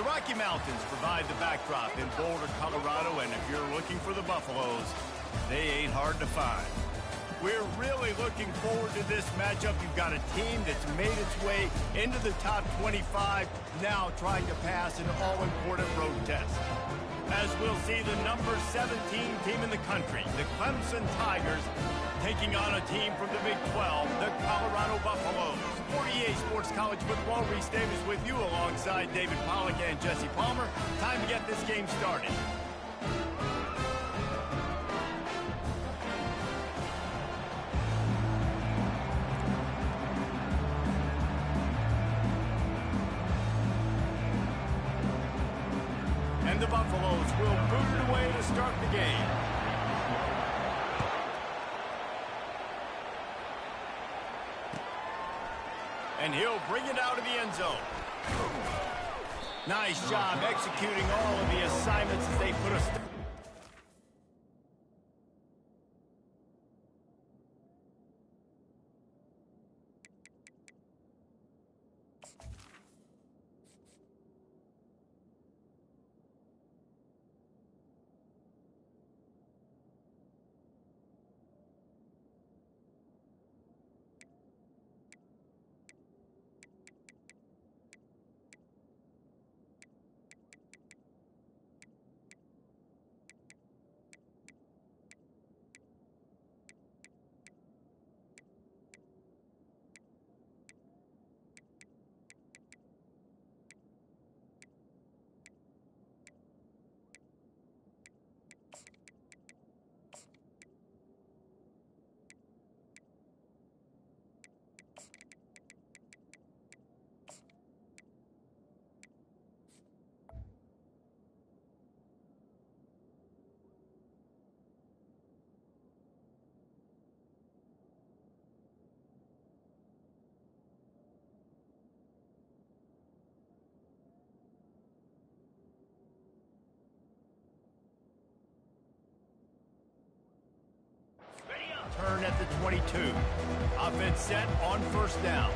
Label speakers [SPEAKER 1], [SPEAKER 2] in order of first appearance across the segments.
[SPEAKER 1] The Rocky Mountains provide the backdrop in Boulder, Colorado, and if you're looking for the Buffaloes, they ain't hard to find. We're really looking forward to this matchup. You've got a team that's made its way into the top 25, now trying to pass an all-important road test. As we'll see, the number 17 team in the country, the Clemson Tigers, taking on a team from the Big 12, the Colorado Buffaloes. 48 Sports College Football, Reese Davis with you alongside David Pollack and Jesse Palmer. Time to get this game started. And the Buffaloes will boot it away to start the game. And he'll bring it out of the end zone. Nice job executing all of the assignments as they put us. Turn at the 22. Offense set on first down.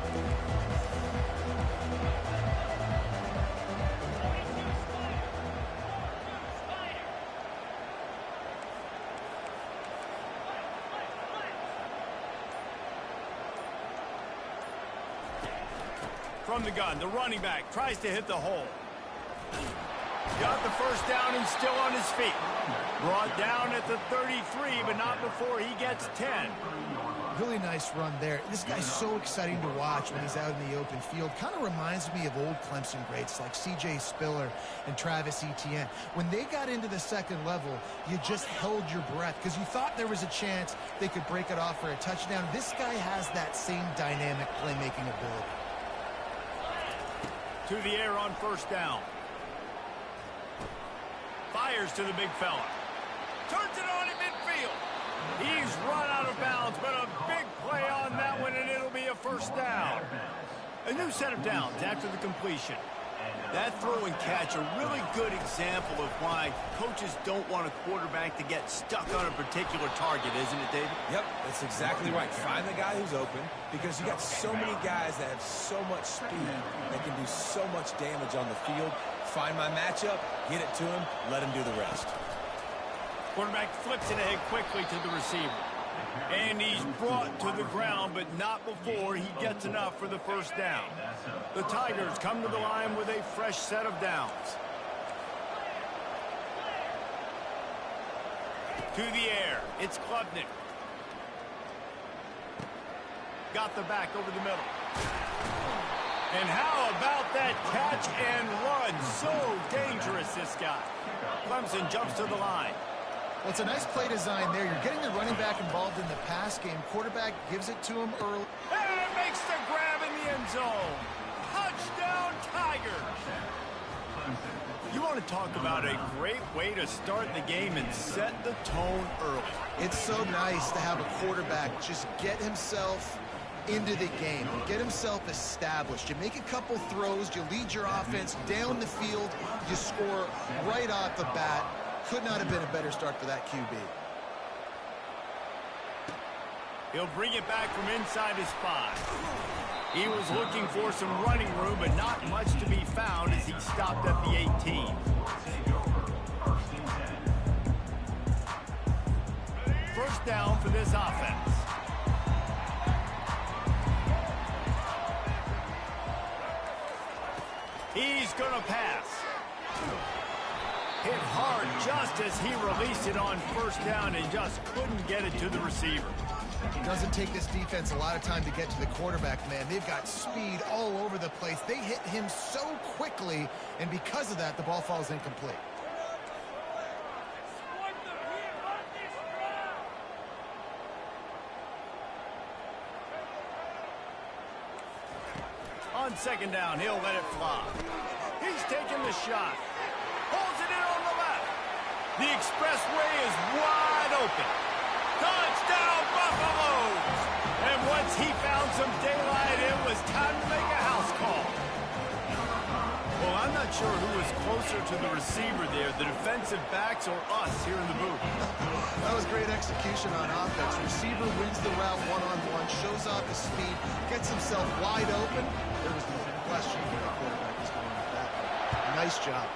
[SPEAKER 1] From the gun, the running back tries to hit the hole. Got the first down and still on his feet. Brought down at the 33, but not before he gets 10.
[SPEAKER 2] Really nice run there. This guy's so exciting to watch when he's out in the open field. Kind of reminds me of old Clemson greats like C.J. Spiller and Travis Etienne. When they got into the second level, you just held your breath because you thought there was a chance they could break it off for a touchdown. This guy has that same dynamic playmaking ability.
[SPEAKER 1] To the air on first down. Fires to the big fella. Turns it on in midfield. He's run out of bounds, but a big play on that one, and it'll be a first down. A new set of downs after the completion. That throw and catch, a really good example of why coaches don't want a quarterback to get stuck on a particular target, isn't it, David?
[SPEAKER 3] Yep, that's exactly right. Find the guy who's open, because you got so many guys that have so much speed that can do so much damage on the field. Find my matchup, get it to him, let him do the rest.
[SPEAKER 1] Quarterback flips it ahead quickly to the receiver. And he's brought to the ground, but not before he gets enough for the first down. The Tigers come to the line with a fresh set of downs. To the air, it's Klubnik. Got the back over the middle. And how about that catch and run? So dangerous, this guy. Clemson jumps to the line.
[SPEAKER 2] Well, it's a nice play design there. You're getting the running back involved in the pass game. Quarterback gives it to him early.
[SPEAKER 1] And makes the grab in the end zone. Touchdown, Tigers. You want to talk about a great way to start the game and set the tone early.
[SPEAKER 2] It's so nice to have a quarterback just get himself into the game and get himself established. You make a couple throws, you lead your offense down the field, you score right off the bat. Could not have been a better start for that QB.
[SPEAKER 1] He'll bring it back from inside his 5. He was looking for some running room, but not much to be found as he stopped at the 18. First down for this offense. He's going to pass. Hit hard just as he released it on first down and just couldn't get it to the receiver.
[SPEAKER 2] It doesn't take this defense a lot of time to get to the quarterback, man. They've got speed all over the place. They hit him so quickly, and because of that, the ball falls incomplete.
[SPEAKER 1] On second down, he'll let it fly. He's taking the shot. Holds it in on the left. The expressway is wide open. Touchdown, Buffaloes! And once he found some daylight, it was time to make a house call. Well, I'm not sure who was closer to the receiver there, the defensive backs or us here in the booth.
[SPEAKER 2] That was great execution on offense. Receiver wins the route one-on-one, shows off his speed, gets himself wide open. There was no question who the quarterback was going with that. Nice job.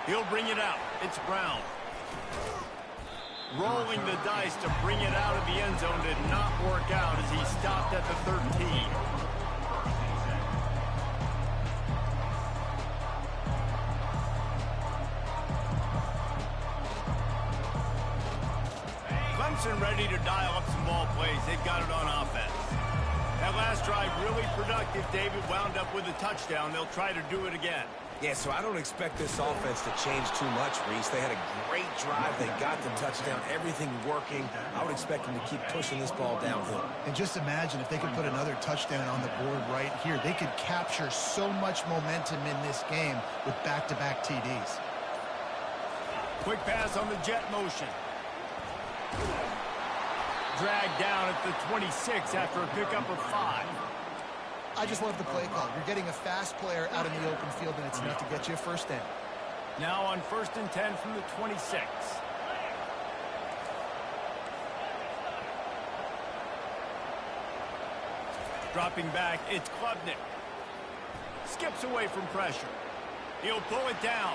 [SPEAKER 1] He'll bring it out. It's Brown. Rolling the dice to bring it out of the end zone did not work out as he stopped at the 13. Clemson ready to dial up some ball plays. They've got it on offense. That last drive really productive. David wound up with a touchdown. They'll try to do it again.
[SPEAKER 3] Yeah, so I don't expect this offense to change too much, Reese. They had a great drive. They got the touchdown. Everything working. I would expect them to keep pushing this ball downhill.
[SPEAKER 2] And just imagine if they could put another touchdown on the board right here. They could capture so much momentum in this game with back-to-back TDs.
[SPEAKER 1] Quick pass on the jet motion. Dragged down at the 26 after a pickup of 5.
[SPEAKER 2] I just love the play call. You're getting a fast player out in the open field, and it's enough to get you a first down.
[SPEAKER 1] Now on 1st and 10 from the 26. Dropping back, it's Klubnik. Skips away from pressure. He'll pull it down.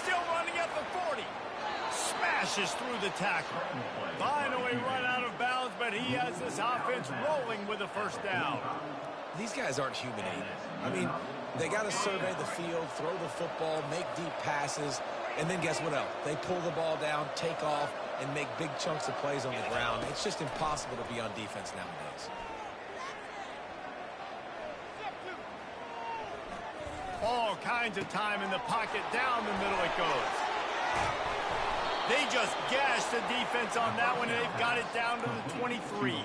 [SPEAKER 1] Still running at the 40. Smashes through the tackle. Finally run out of bounds, but he has this offense rolling with a first down.
[SPEAKER 3] These guys aren't human either. I mean, they got to survey the field, throw the football, make deep passes, and then guess what else? They pull the ball down, take off, and make big chunks of plays on the ground. It's just impossible to be on defense nowadays.
[SPEAKER 1] All kinds of time in the pocket. Down the middle it goes. They just gashed the defense on that one, and they've got it down to the 23.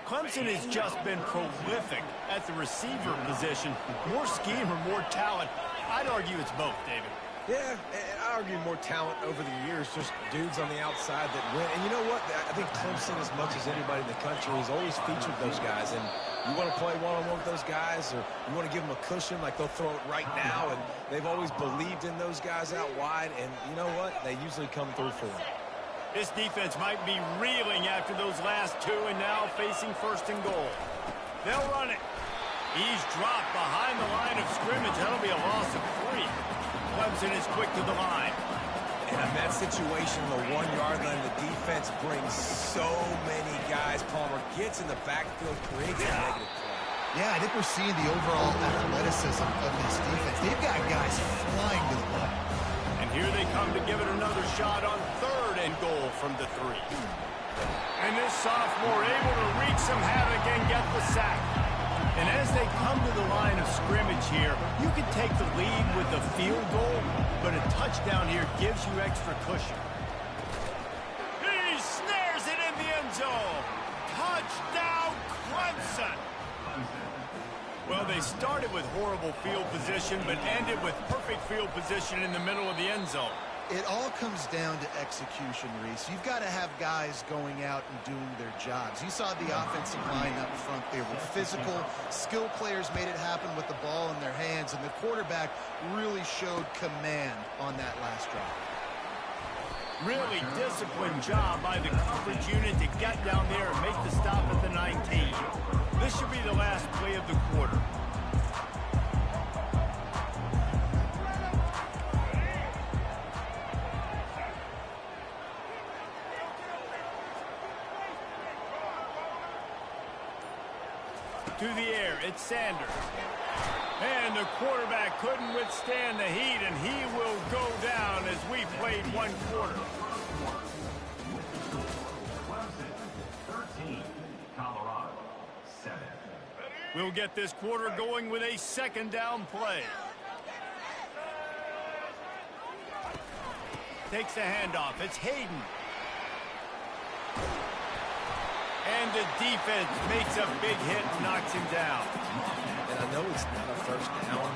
[SPEAKER 1] Clemson has just been prolific at the receiver position. More scheme or more talent? I'd argue it's both, David.
[SPEAKER 3] Yeah, and I argue more talent over the years, just dudes on the outside that win. And you know what? I think Clemson, as much as anybody in the country, has always featured those guys. And you want to play one-on-one with those guys, or you want to give them a cushion, like they'll throw it right now. And they've always believed in those guys out wide. And you know what? They usually come through for them.
[SPEAKER 1] This defense might be reeling after those last two and now facing 1st and goal. They'll run it. He's dropped behind the line of scrimmage. That'll be a loss of 3. Clemson is quick to the line.
[SPEAKER 3] And in that situation, the 1-yard line, the defense brings so many guys. Palmer gets in the backfield, creates a negative play.
[SPEAKER 2] Yeah, I think we're seeing the overall athleticism of this defense. They've got guys flying to the ball.
[SPEAKER 1] And here they come to give it another shot on 3rd and goal from the 3. And this sophomore able to wreak some havoc and get the sack. And as they come to the line of scrimmage here, you can take the lead with a field goal, but a touchdown here gives you extra cushion. He snares it in the end zone. Touchdown, Clemson. Well, they started with horrible field position, but ended with perfect field position in the middle of the end zone.
[SPEAKER 2] It all comes down to execution, Reese. You've got to have guys going out and doing their jobs. You saw the offensive line up front. They were physical. Skill players made it happen with the ball in their hands, and the quarterback really showed command on that last drive.
[SPEAKER 1] Really disciplined job by the coverage unit to get down there and make the stop at the 19. This should be the last play of the quarter. To the air, it's Sanders. And the quarterback couldn't withstand the heat, and he will go down as we played one quarter.
[SPEAKER 4] 13, Colorado, 7.
[SPEAKER 1] We'll get this quarter going with a second down play. Takes the handoff. It's Hayden. And the defense makes a big hit, knocks him down.
[SPEAKER 3] And I know it's not a first down,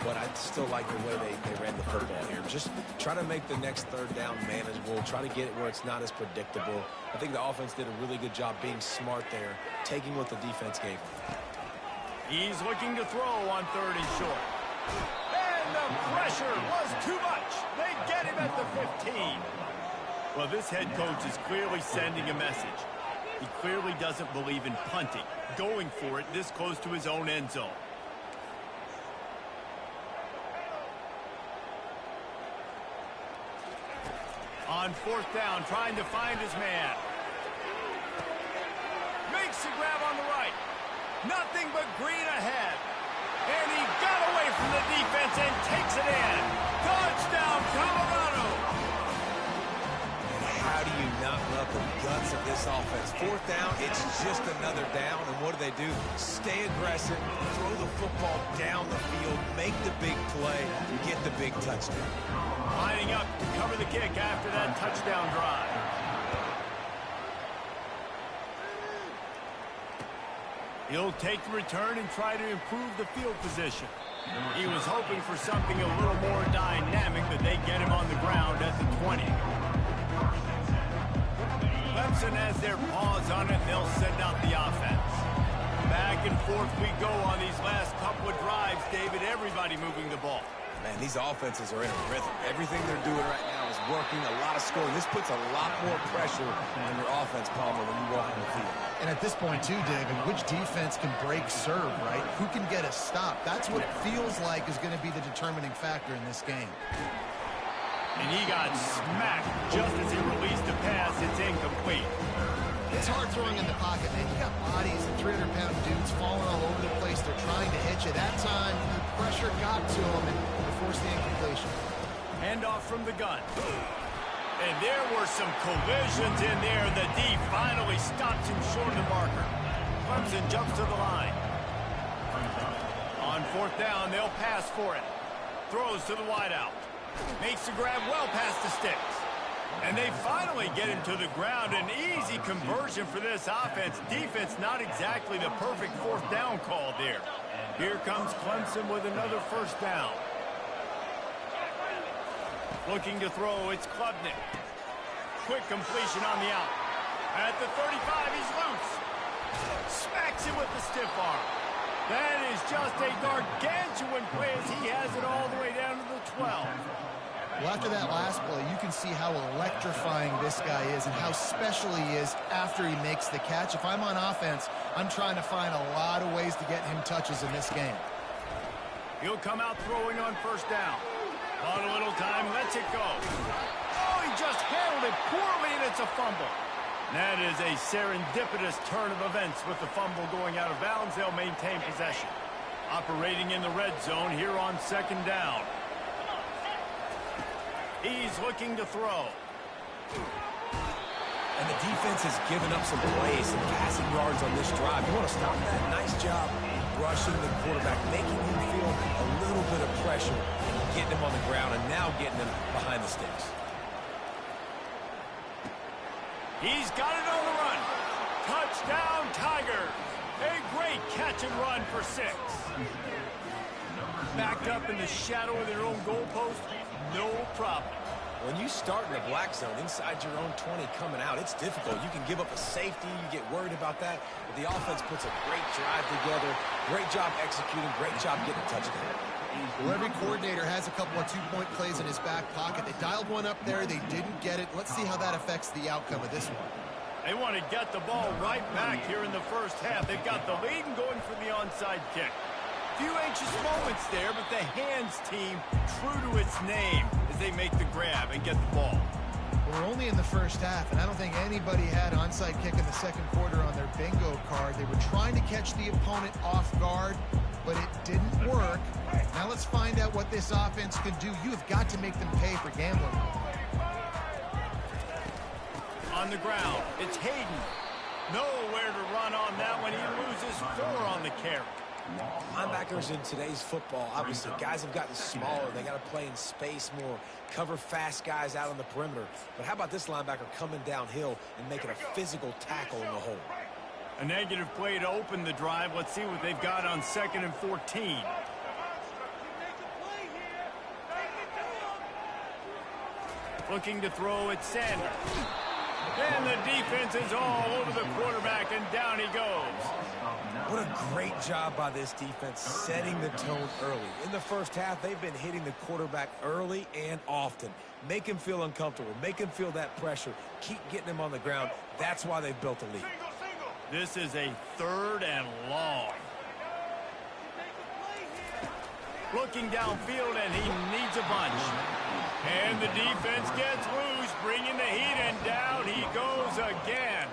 [SPEAKER 3] but I still like the way they ran the football here. Just try to make the next third down manageable. Try to get it where it's not as predictable. I think the offense did a really good job being smart there, taking what the defense gave him.
[SPEAKER 1] He's looking to throw on 3rd and short. And the pressure was too much. They get him at the 15. Well, this head coach is clearly sending a message. He clearly doesn't believe in punting, going for it this close to his own end zone. On 4th down, trying to find his man. Makes the grab on the right. Nothing but green ahead. And he got away from the defense and takes it in. Touchdown, Colorado!
[SPEAKER 3] How do you not love the guts of this offense? 4th down, it's just another down, and what do? Stay aggressive, throw the football down the field, make the big play, get the big touchdown.
[SPEAKER 1] Lining up to cover the kick after that touchdown drive. He'll take the return and try to improve the field position. He was hoping for something a little more dynamic, but they get him on the ground at the 20. Clemson has their paws on it, and they'll send out the offense. Back and forth we go on these last couple of drives, David. Everybody moving the ball.
[SPEAKER 3] Man, these offenses are in a rhythm. Everything they're doing right now is working, a lot of scoring. This puts a lot more pressure on your offense, Palmer, when you walk on the field.
[SPEAKER 2] And at this point, too, David, which defense can break serve, right? Who can get a stop? That's what it feels like is going to be the determining factor in this game.
[SPEAKER 1] And he got smacked just as he released the pass. It's incomplete.
[SPEAKER 2] It's hard throwing in the pocket, man. You got bodies and 300-pound dudes falling all over the place. They're trying to hit you. That time, the pressure got to him and forced the incompletion.
[SPEAKER 1] Handoff from the gun. And there were some collisions in there. The D finally stops him short of the marker. Clemson jumps to the line. On 4th down, they'll pass for it. Throws to the wideout. Makes the grab well past the sticks. And they finally get him to the ground. An easy conversion for this offense. Defense not exactly the perfect 4th down call there. Here comes Clemson with another 1st down. Looking to throw, it's Klubnik. Quick completion on the out. At the 35, he's loose. Smacks him with the stiff arm. That is just a gargantuan play as he has it all the way down to the 12.
[SPEAKER 2] Well, after that last play, you can see how electrifying this guy is and how special he is after he makes the catch. If I'm on offense, I'm trying to find a lot of ways to get him touches in this game.
[SPEAKER 1] He'll come out throwing on 1st down. On a little time, lets it go. Oh, he just handled it poorly, and it's a fumble. That is a serendipitous turn of events with the fumble going out of bounds. They'll maintain possession. Operating in the red zone here on 2nd down. He's looking to throw.
[SPEAKER 3] And the defense has given up some plays, some passing yards on this drive. You want to stop that? Nice job rushing the quarterback, making him feel a little bit of pressure, and getting him on the ground, and now getting him behind the sticks.
[SPEAKER 1] He's got it on the run. Touchdown, Tigers. A great catch and run for 6. Backed up in the shadow of their own goalpost, no problem.
[SPEAKER 3] When you start in the black zone inside your own 20 coming out, it's difficult. You can give up a safety. You get worried about that. But the offense puts a great drive together. Great job executing. Great job getting a touchdown.
[SPEAKER 5] Well, every coordinator has a couple of two-point plays in his back pocket. They dialed one up there. They didn't get it. Let's see how that affects the outcome of this one.
[SPEAKER 1] They want to get the ball right back here in the first half. They've got the lead and going for the onside kick. Few anxious moments there, but the hands team true to its name as they make the grab and get the ball.
[SPEAKER 2] Well, we're only in the first half, and I don't think anybody had onside kick in the second quarter on their bingo card. They were trying to catch the opponent off guard, but it didn't work. Now let's find out what this offense can do. You've got to make them pay for gambling.
[SPEAKER 1] On the ground, it's Hayden. Nowhere to run on that one. He loses 4 on the carry.
[SPEAKER 3] Linebackers in today's football, obviously, guys have gotten smaller. They got to play in space more, cover fast guys out on the perimeter. But how about this linebacker coming downhill and making a physical tackle in the hole?
[SPEAKER 1] A negative play to open the drive. Let's see what they've got on 2nd and 14. Looking to throw at Sanders. And the defense is all over the quarterback, and down he goes.
[SPEAKER 3] What a great job by this defense setting the tone early. In the first half, they've been hitting the quarterback early and often. Make him feel uncomfortable. Make him feel that pressure. Keep getting him on the ground. That's why they've built a lead.
[SPEAKER 1] This is a 3rd and long. Looking downfield, and he needs a bunch. And the defense gets loose, bringing the heat, and down he goes again.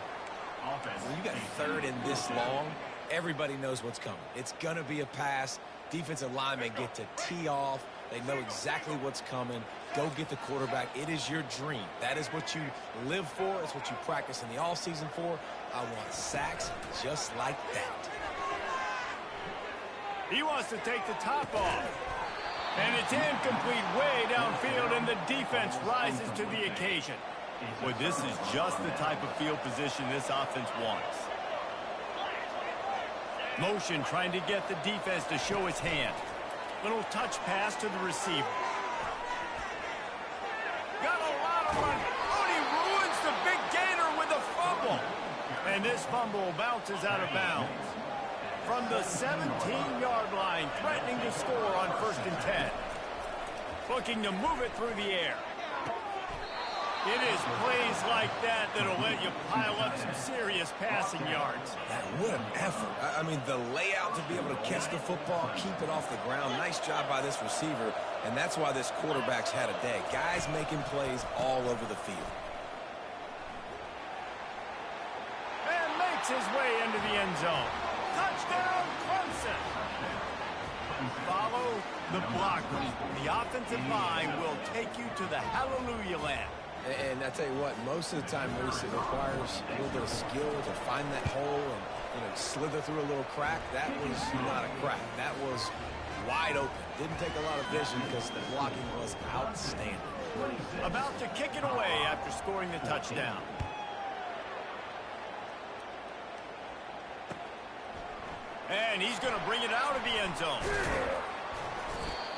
[SPEAKER 3] When you got 3rd and this long, everybody knows what's coming. It's going to be a pass. Defensive linemen get to tee off. They know exactly what's coming. Go get the quarterback. It is your dream. That is what you live for. It's what you practice in the offseason for. I want sacks just like that.
[SPEAKER 1] He wants to take the top off. And it's incomplete way downfield, and the defense rises to the occasion. Boy, this is just the type of field position this offense wants. Motion trying to get the defense to show his hand. Little touch pass to the receiver. Got a lot of run. Oh, and he ruins the big gainer with a fumble. And this fumble bounces out of bounds. From the 17-yard line, threatening to score on 1st and 10. Looking to move it through the air. It is plays like that that'll let you pile up some serious passing yards.
[SPEAKER 3] What an effort. I mean, the layout to be able to catch the football, keep it off the ground. Nice job by this receiver, and that's why this quarterback's had a day. Guys making plays all over the field.
[SPEAKER 1] And makes his way into the end zone. Touchdown, Clemson. Follow the blockers. The offensive line will take you to the hallelujah land.
[SPEAKER 3] And I tell you what, most of the time, Maurice, it requires a little bit of skill to find that hole and slither through a little crack. That was not a crack. That was wide open. Didn't take a lot of vision because the blocking was outstanding.
[SPEAKER 1] About to kick it away after scoring the touchdown. And he's going to bring it out of the end zone.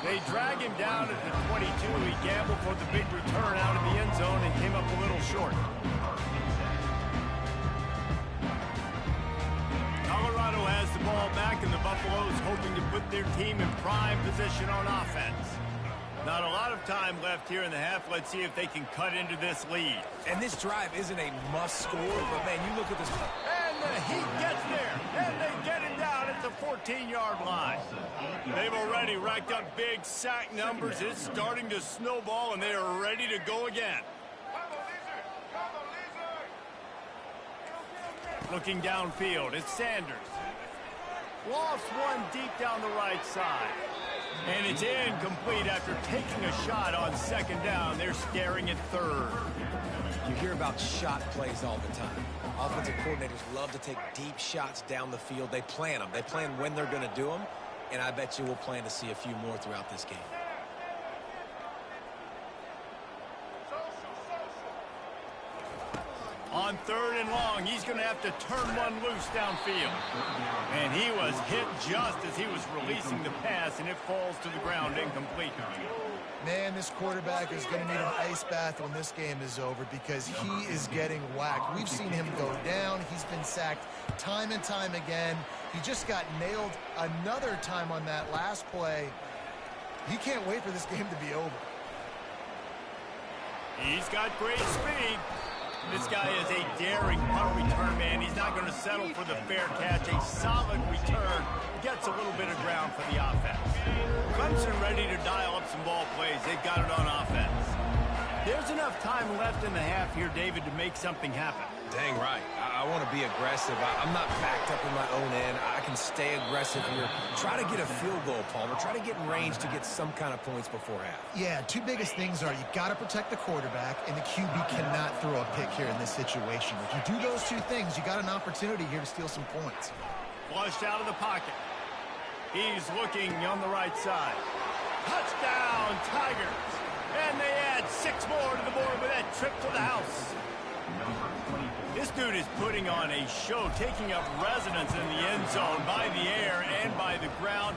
[SPEAKER 1] They drag him down at the 22. He gambled for the big return out of the end zone and came up a little short. Colorado has the ball back, and the Buffaloes hoping to put their team in prime position on offense. Not a lot of time left here in the half. Let's see if they can cut into this lead.
[SPEAKER 3] And this drive isn't a must score, but, man, you look at this.
[SPEAKER 1] And the Heat gets there, and they get him down at the 14-yard line. They've already racked up big sack numbers. It's starting to snowball, and they are ready to go again. Looking downfield, it's Sanders. Lofts one deep down the right side. And it's incomplete after taking a shot on 2nd down. They're staring at 3rd.
[SPEAKER 3] You hear about shot plays all the time. Offensive coordinators love to take deep shots down the field. They plan them. They plan when they're going to do them. And I bet you we'll plan to see a few more throughout this game.
[SPEAKER 1] On 3rd and long, he's going to have to turn one loose downfield. And he was hit just as he was releasing the pass, and it falls to the ground incomplete.
[SPEAKER 2] Man, this quarterback is going to need an ice bath when this game is over because he is getting whacked. We've seen him go down. He's been sacked time and time again. He just got nailed another time on that last play. He can't wait for this game to be over.
[SPEAKER 1] He's got great speed. This guy is a daring punt return man. He's not going to settle for the fair catch. A solid return. Gets a little bit of ground for the offense. Clemson ready to dial up some ball plays. They've got it on offense. There's enough time left in the half here, David, to make something happen.
[SPEAKER 3] Dang right. I want to be aggressive. I'm not backed up in my own end. I can stay aggressive here. Try to get a field goal, Palmer. Try to get in range to get some kind of points before half.
[SPEAKER 2] Yeah, two biggest things are you got to protect the quarterback, and the QB cannot throw a pick here in this situation. If you do those two things, you got an opportunity here to steal some points.
[SPEAKER 1] Flushed out of the pocket. He's looking on the right side. Touchdown, Tigers. And they add 6 more to the board with that trip to the house. This dude is putting on a show, taking up residence in the end zone by the air and by the ground,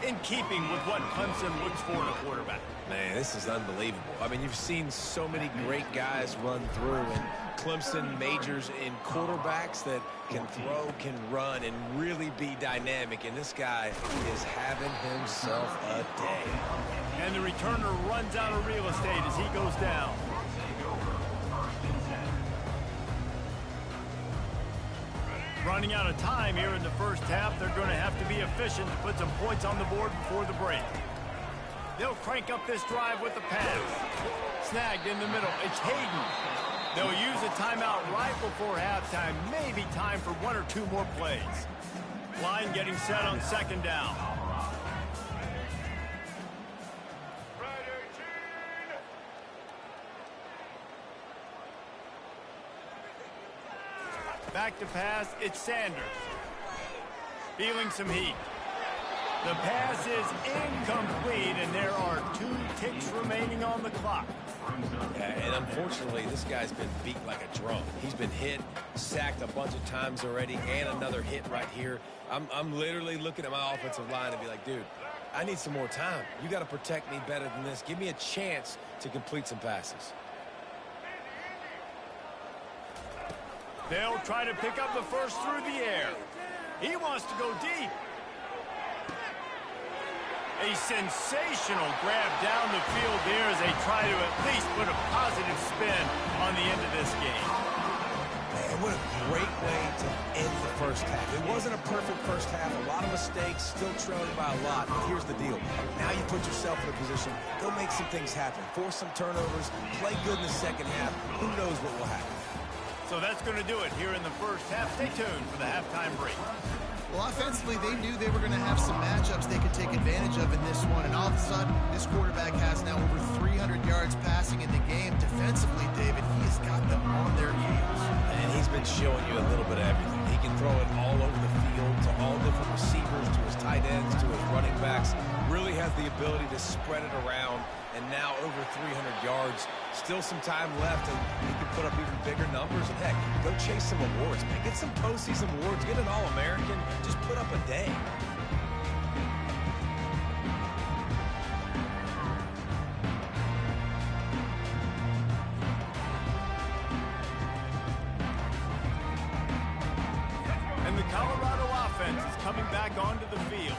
[SPEAKER 1] in keeping with what Clemson looks for in a quarterback.
[SPEAKER 3] Man, this is unbelievable. I mean, you've seen so many great guys run through, and Clemson majors in quarterbacks that can throw, can run, and really be dynamic. And this guy is having himself a day.
[SPEAKER 1] And the returner runs out of real estate as he goes down. Running out of time here in the first half. They're going to have to be efficient to put some points on the board before the break. They'll crank up this drive with the pass. Snagged in the middle. It's Hayden. They'll use a timeout right before halftime. Maybe time for 1 or 2 more plays. Line getting set on second down. Back to pass, it's Sanders. Feeling some heat. The pass is incomplete, and there are 2 ticks remaining on the clock.
[SPEAKER 3] Yeah, and unfortunately, this guy's been beat like a drum. He's been hit, sacked a bunch of times already, and another hit right here. I'm literally looking at my offensive line and be like, dude, I need some more time. You got to protect me better than this. Give me a chance to complete some passes.
[SPEAKER 1] They'll try to pick up the first through the air. He wants to go deep. A sensational grab down the field there as they try to at least put a positive spin on the end of this game.
[SPEAKER 3] Man, what a great way to end the first half. It wasn't a perfect first half. A lot of mistakes, still trailing by a lot. But here's the deal. Now you put yourself in a position, go make some things happen. Force some turnovers, play good in the second half. Who knows what will happen?
[SPEAKER 1] So that's going to do it here in the first half. Stay tuned for the halftime break.
[SPEAKER 2] Well, offensively, they knew they were going to have some matchups they could take advantage of in this one, and all of a sudden, this quarterback has now over 300 yards passing in the game. Defensively, David, he has got them on their heels.
[SPEAKER 3] And he's been showing you a little bit of everything. He can throw it all over the field to all different receivers, to his tight ends, to his running backs. Really has the ability to spread it around, and now over 300 yards. Still some time left, and he can put up even bigger numbers. And heck, go chase some awards, man. Get some postseason awards. Get an All-American. Just put up a day.
[SPEAKER 1] And the Colorado offense is coming back onto the field.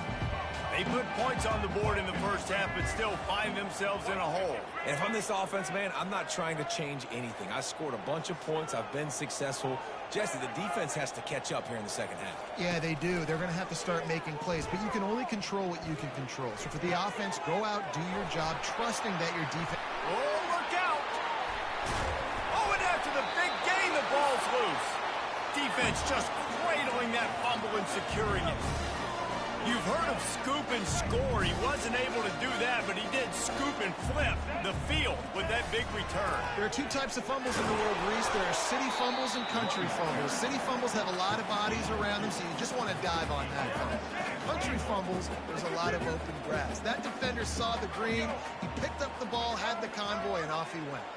[SPEAKER 1] They put points on the board in the first half, but still find themselves in a hole.
[SPEAKER 3] And if I'm this offense, man, I'm not trying to change anything. I scored a bunch of points. I've been successful. Jesse, the defense has to catch up here in the second half.
[SPEAKER 2] Yeah, they do. They're going to have to start making plays, but you can only control what you can control. So for the offense, go out, do your job, trusting that your defense...
[SPEAKER 1] Oh, look out! Oh, and after the big gain, the ball's loose. Defense just cradling that fumble and securing it. You've heard of scoop and score. He wasn't able to do that, but he did scoop and flip the field with that big return.
[SPEAKER 2] There are 2 types of fumbles in the world, Reese. There are city fumbles and country fumbles. City fumbles have a lot of bodies around them, so you just want to dive on that fumble. Country fumbles, there's a lot of open grass. That defender saw the green, he picked up the ball, had the convoy, and off he went.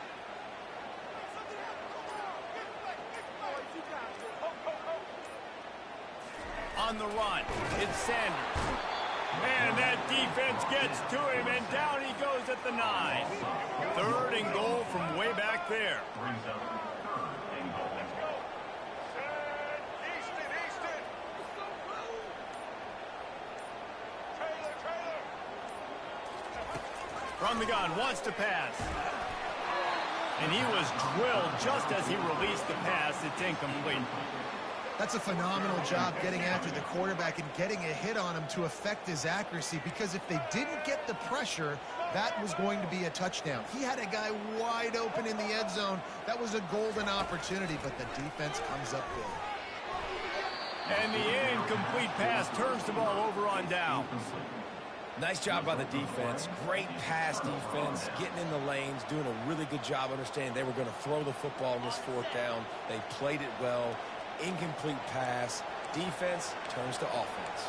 [SPEAKER 1] On the run, it's Sanders. And that defense gets to him, and down he goes at the 9. 3rd and goal from way back there. From the gun, wants to pass. And he was drilled just as he released the pass. It's incomplete.
[SPEAKER 2] That's a phenomenal job getting after the quarterback and getting a hit on him to affect his accuracy, because if they didn't get the pressure, that was going to be a touchdown. He had a guy wide open in the end zone. That was a golden opportunity, but the defense comes up big.
[SPEAKER 1] And the incomplete pass turns the ball over on downs.
[SPEAKER 3] Nice job by the defense. Great pass defense, getting in the lanes, doing a really good job understanding they were going to throw the football in this fourth down. They played it well. Incomplete pass. Defense turns to offense.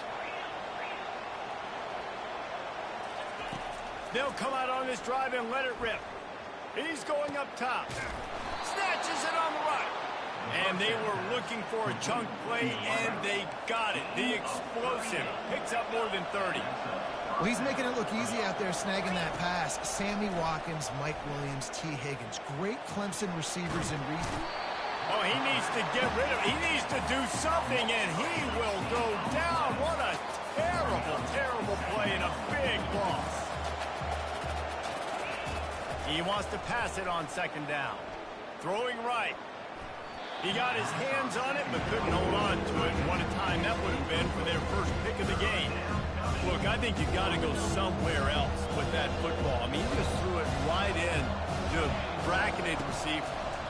[SPEAKER 1] They'll come out on this drive and let it rip. He's going up top. Snatches it on the right. And they were looking for a chunk play, and they got it. The explosive picks up more than 30.
[SPEAKER 2] Well, he's making it look easy out there snagging that pass. Sammy Watkins, Mike Williams, T. Higgins. Great Clemson receivers in recent.
[SPEAKER 1] Oh, he needs to get rid of it. He needs to do something, and he will go down. What a terrible, terrible play and a big loss. He wants to pass it on second down. Throwing right. He got his hands on it, but couldn't hold on to it. What a time that would have been for their first pick of the game. Look, I think you've got to go somewhere else with that football. I mean, he just threw it right in to a bracketed receiver.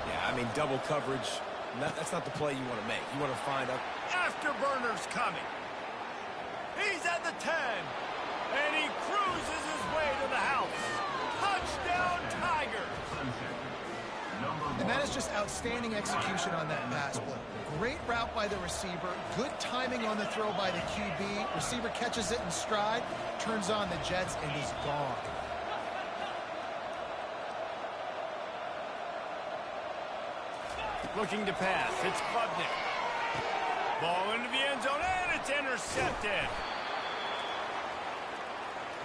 [SPEAKER 3] Yeah, I mean, double coverage, that's not the play you want to make. You want to find out.
[SPEAKER 1] Afterburner's coming. He's at the 10, and he cruises his way to the house. Touchdown, Tigers.
[SPEAKER 2] And that is just outstanding execution on that pass play. Great route by the receiver. Good timing on the throw by the QB. Receiver catches it in stride, turns on the jets, and is gone.
[SPEAKER 1] Looking to pass. It's Klubnik. Ball into the end zone, and it's intercepted.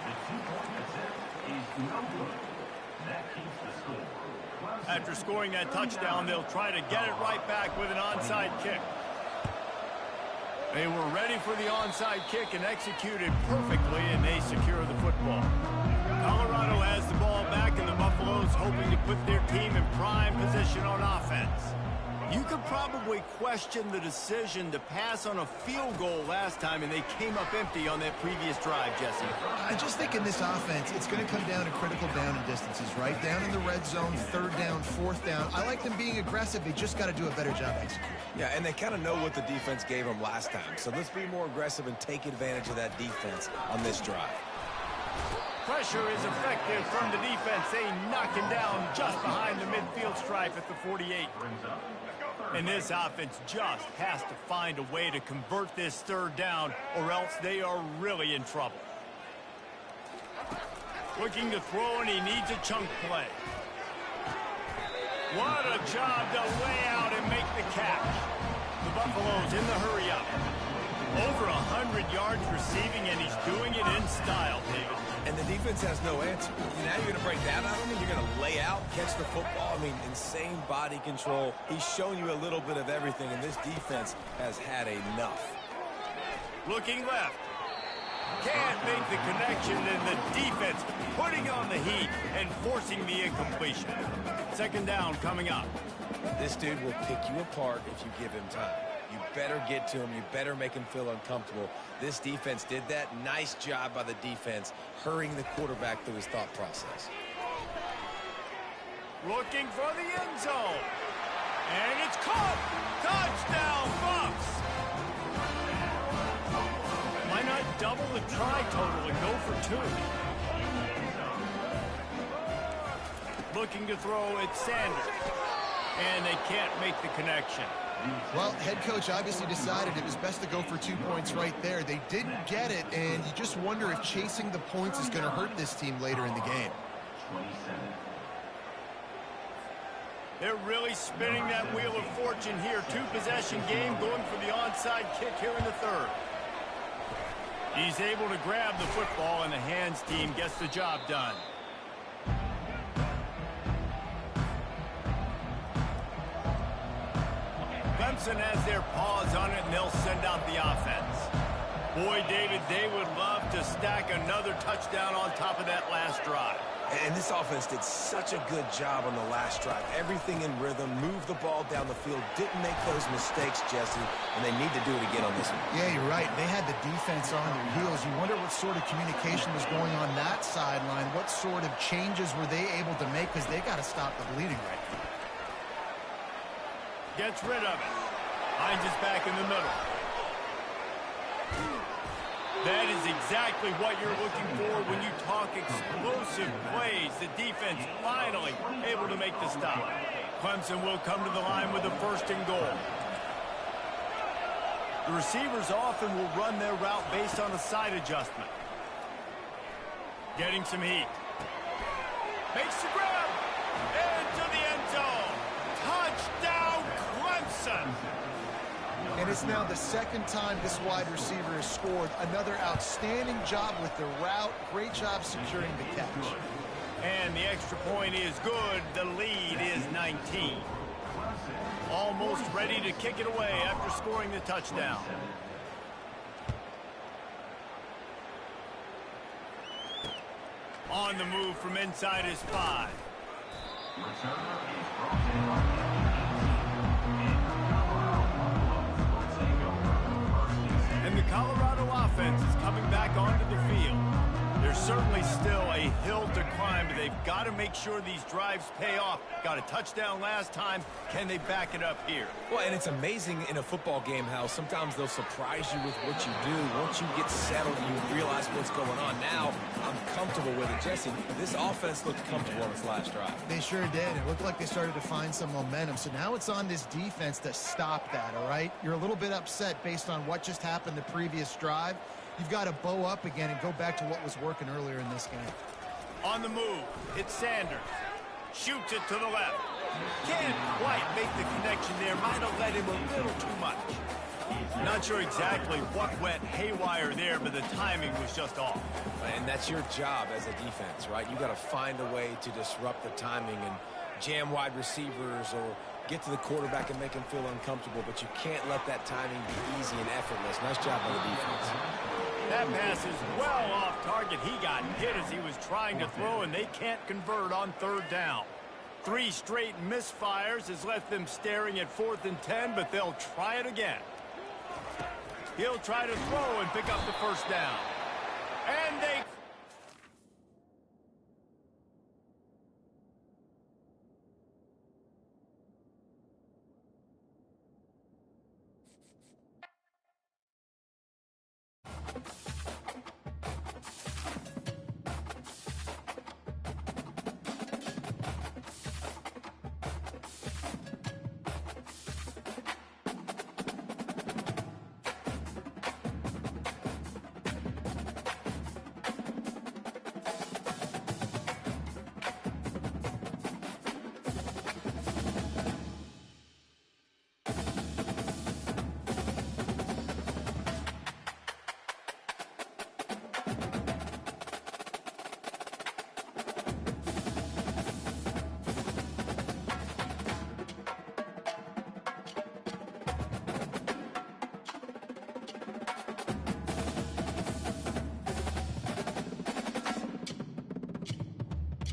[SPEAKER 4] The 2-point attempt is no good. That keeps the score.
[SPEAKER 1] After scoring that touchdown, they'll try to get it right back with an onside kick. They were ready for the onside kick and executed perfectly, and they secure the football. Colorado has the ball back, and the Buffaloes hoping to put their team in prime position on offense. You could probably question the decision to pass on a field goal last time, and they came up empty on that previous drive, Jesse.
[SPEAKER 2] I just think in this offense, it's going to come down to critical down and distances, right? Down in the red zone, third down, fourth down. I like them being aggressive. They just got to do a better job executing.
[SPEAKER 3] Yeah, and they kind of know what the defense gave them last time. So let's be more aggressive and take advantage of that defense on this drive.
[SPEAKER 1] Pressure is effective from the defense. They knock him down just behind the midfield stripe at the 48. And this offense just has to find a way to convert this third down, or else they are really in trouble. Looking to throw, and he needs a chunk play. What a job to lay out and make the catch. The Buffaloes in the hurry-up. Over 100 yards receiving, and he's doing it in style, David.
[SPEAKER 3] And the defense has no answer. Now you're going to break that out on him. You're going to lay out, catch the football. I mean, insane body control. He's shown you a little bit of everything, and this defense has had enough.
[SPEAKER 1] Looking left. Can't make the connection, and the defense putting on the heat and forcing the incompletion. Second down coming up.
[SPEAKER 3] This dude will pick you apart if you give him time. You better get to him. You better make him feel uncomfortable. This defense did that. Nice job by the defense, hurrying the quarterback through his thought process.
[SPEAKER 1] Looking for the end zone. And it's caught. Touchdown, Bucks. Why not double the try total and go for two? Looking to throw, it's Sanders. And they can't make the connection.
[SPEAKER 2] Well, head coach obviously decided it was best to go for 2 points right there. They didn't get it, and you just wonder if chasing the points is going to hurt this team later in the game.
[SPEAKER 1] They're really spinning that wheel of fortune here. Two-possession game, going for the onside kick here in the third. He's able to grab the football, and the hands team gets the job done. Clemson has their paws on it, and they'll send out the offense. Boy, David, they would love to stack another touchdown on top of that last drive.
[SPEAKER 3] And this offense did such a good job on the last drive. Everything in rhythm, moved the ball down the field, didn't make those mistakes, Jesse, and they need to do it again on this one.
[SPEAKER 2] Yeah, you're right. They had the defense on their heels. You wonder what sort of communication was going on that sideline. What sort of changes were they able to make, because they got to stop the bleeding right now.
[SPEAKER 1] Gets rid of it. Finds his back in the middle. That is exactly what you're looking for when you talk explosive plays. The defense finally able to make the stop. Clemson will come to the line with a 1st and goal. The receivers often will run their route based on a side adjustment. Getting some heat. Makes the grab. Into the end zone. Touchdown, Clemson.
[SPEAKER 2] And it's now the 2nd time this wide receiver has scored. Another outstanding job with the route. Great job securing the catch.
[SPEAKER 1] And the extra point is good. The lead is 19. Almost ready to kick it away after scoring the touchdown. On the move from inside his 5. And the Colorado offense is coming back onto the field. There's certainly still a hill to climb, but they've got to make sure these drives pay off. Got a touchdown last time. Can they back it up here?
[SPEAKER 3] Well, and it's amazing in a football game how sometimes they'll surprise you with what you do. Once you get settled, you realize what's going on. Now, I'm comfortable with it. Jesse, this offense looked comfortable on its last drive.
[SPEAKER 2] They sure did. It looked like they started to find some momentum. So now it's on this defense to stop that, all right? You're a little bit upset based on what just happened the previous drive. You've got to bow up again and go back to what was working earlier in this game.
[SPEAKER 1] On the move, it's Sanders. Shoots it to the left. Can't quite make the connection there. Might have let him a little too much. Not sure exactly what went haywire there, but the timing was just off.
[SPEAKER 3] And that's your job as a defense, right? You got to find a way to disrupt the timing and jam wide receivers or get to the quarterback and make him feel uncomfortable, but you can't let that timing be easy and effortless. Nice job by the defense.
[SPEAKER 1] That pass is well off target. He got hit as he was trying to throw, and they can't convert on 3rd down. 3 straight misfires has left them staring at 4th and 10, but they'll try it again. He'll try to throw and pick up the 1st down.